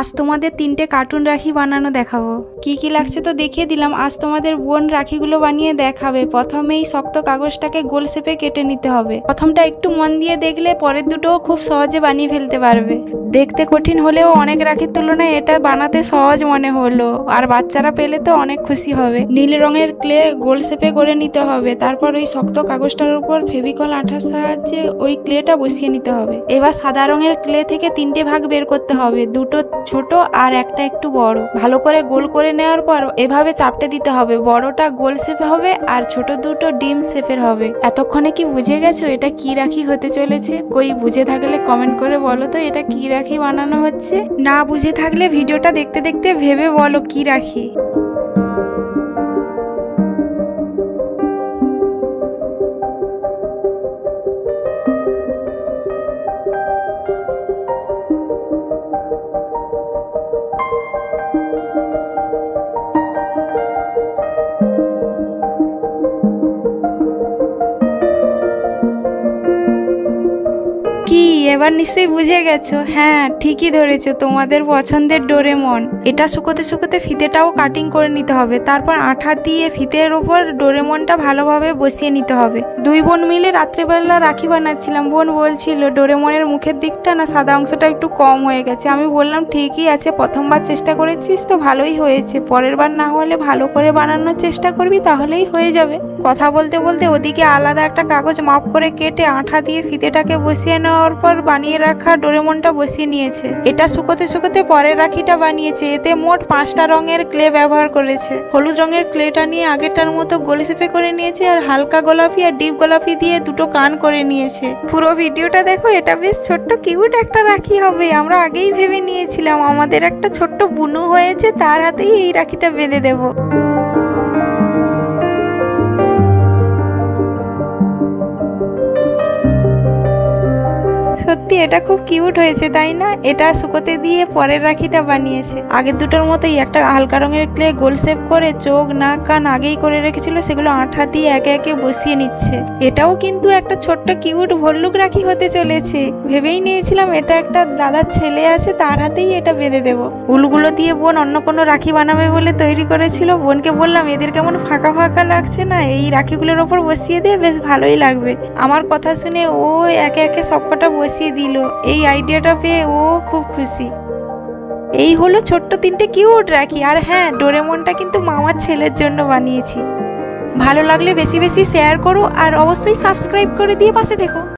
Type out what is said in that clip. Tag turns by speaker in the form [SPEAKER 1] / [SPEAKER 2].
[SPEAKER 1] আজ তোমাদের 3টে কার্টুন রাখি বানানো দেখাবো। কি কি লাগছে তো দেখিয়ে দিলাম। আজ তোমাদের বোন রাখিগুলো বানিয়ে দেখাবে। প্রথমেই শক্ত কাগজটাকে গোল শেপে কেটে নিতে হবে। প্রথমটা একটু মন দিয়ে দেখলে পরের দুটোও খুব সহজে বানিয়ে ফেলতে পারবে। দেখতে কঠিন হলেও অনেক রাখির তুলনায় এটা বানাতে সহজ মনে হলো, আর বাচ্চারা পেলে তো অনেক খুশি হবে। নীল রঙের ক্লে গোল শেপে করে নিতে হবে। তারপর ওই শক্ত কাগজটার উপর ফেভিকল আঠার সাহায্যে ওই ক্লেটা বসিয়ে নিতে হবে। এবার সাদা রঙের ক্লে থেকে 3টে ভাগ বের করতে হবে, দুটো ছোট আর একটা একটু বড়। ভালো করে গোল করে নেওয়ার পর এভাবে চাপটে দিতে হবে। বড়টা গোল শেপে হবে আর ছোট দুটো ডিম শেপের হবে। এতক্ষণে কি বুঝে গেছো এটা কি রাখি হতে চলেছে? কই বুঝে থাকলে কমেন্ট করে বলো তো এটা কি রাখি বানানো হচ্ছে। না বুঝে থাকলে ভিডিওটা দেখতে দেখতে ভেবে বলো কি রাখি। কি এবার নিশ্চয়ই বুঝে গেছো? হ্যাঁ ঠিকই ধরেছো, তোমাদের পছন্দের ডোরেমন। এটা শুকোতে শুকোতে ফিতেটাও কাটিং করে নিতে হবে। তারপর আঠা দিয়ে ফিতের ওপর ডোরেমনটা ভালোভাবে বসিয়ে নিতে হবে। দুই বোন মিলে রাত্রেবেলা রাখি বানাচ্ছিলাম। বোন বলছিল ডোরেমনের মুখের দিকটা না সাদা অংশটা একটু কম হয়ে গেছে। আমি বললাম ঠিকই আছে, প্রথমবার চেষ্টা করেছিস তো ভালোই হয়েছে, পরের বার না হলে ভালো করে বানানোর চেষ্টা করবি, তাহলেই হয়ে যাবে। কথা বলতে বলতে ওদিকে আলাদা একটা কাগজ মাপ করে কেটে আঠা দিয়ে ফিতেটাকে বসিয়ে নেওয়ার পর বানিয়ে রাখা ডোরেমনটা বসিয়ে নিয়েছে। এটা শুকোতে শুকোতে পরের রাখিটা বানিয়েছে। এতে মোট 5টা রঙের ক্লে ব্যবহার করেছে। হলুদ রঙের ক্লেটা নিয়ে আগেরটার মতো গোল শেপে করে নিয়েছে, আর হালকা গোলাপি আর ডিপ গোলাপি দিয়ে দুটো কান করে নিয়েছে। পুরো ভিডিওটা দেখো, এটা বেশ ছোট্ট কিউট একটা রাখি হবে। আমরা আগেই ভেবে নিয়েছিলাম আমাদের একটা ছোট্ট বুনু হয়েছে, তার হাতেই এই রাখিটা বেঁধে দেবো। সত্যি এটা খুব কিউট হয়েছে তাই না? এটা শুকোতে দিয়ে পরের রাখিটা বানিয়েছে। আগের দুটোর মতোই একটা হালকা রঙের ক্লে গোল শেপ করে চোখ নাক কান আগেই করে রেখেছিল, সেগুলো আঠা দিয়ে একে একে বসিয়ে নিচ্ছে। এটাও কিন্তু একটা ছোট্ট কিউট ভল্লুক রাখি হতে চলেছে। ভেবেই নিয়েছিলাম এটা একটা দাদার ছেলে আছে, তার হাতেই এটা বেঁধে দেবো। উলগুলো দিয়ে বোন অন্য কোনো রাখি বানাবে বলে তৈরি করেছিল। বোনকে বললাম এদের কেমন ফাঁকা ফাঁকা লাগছে না, এই রাখিগুলোর ওপর বসিয়ে দিয়ে বেশ ভালোই লাগবে। আমার কথা শুনে ও একে একে সবকটা বসিয়ে দিল। এই আইডিয়াটা পেয়ে ও খুব খুশি। এই হলো ছোট্ট 3টে কিউট রাখি। আর হ্যাঁ, ডোরেমনটা কিন্তু মামার ছেলের জন্য বানিয়েছি। ভালো লাগলে বেশি বেশি শেয়ার করো আর অবশ্যই সাবস্ক্রাইব করে দিয়ে পাশে থেকো।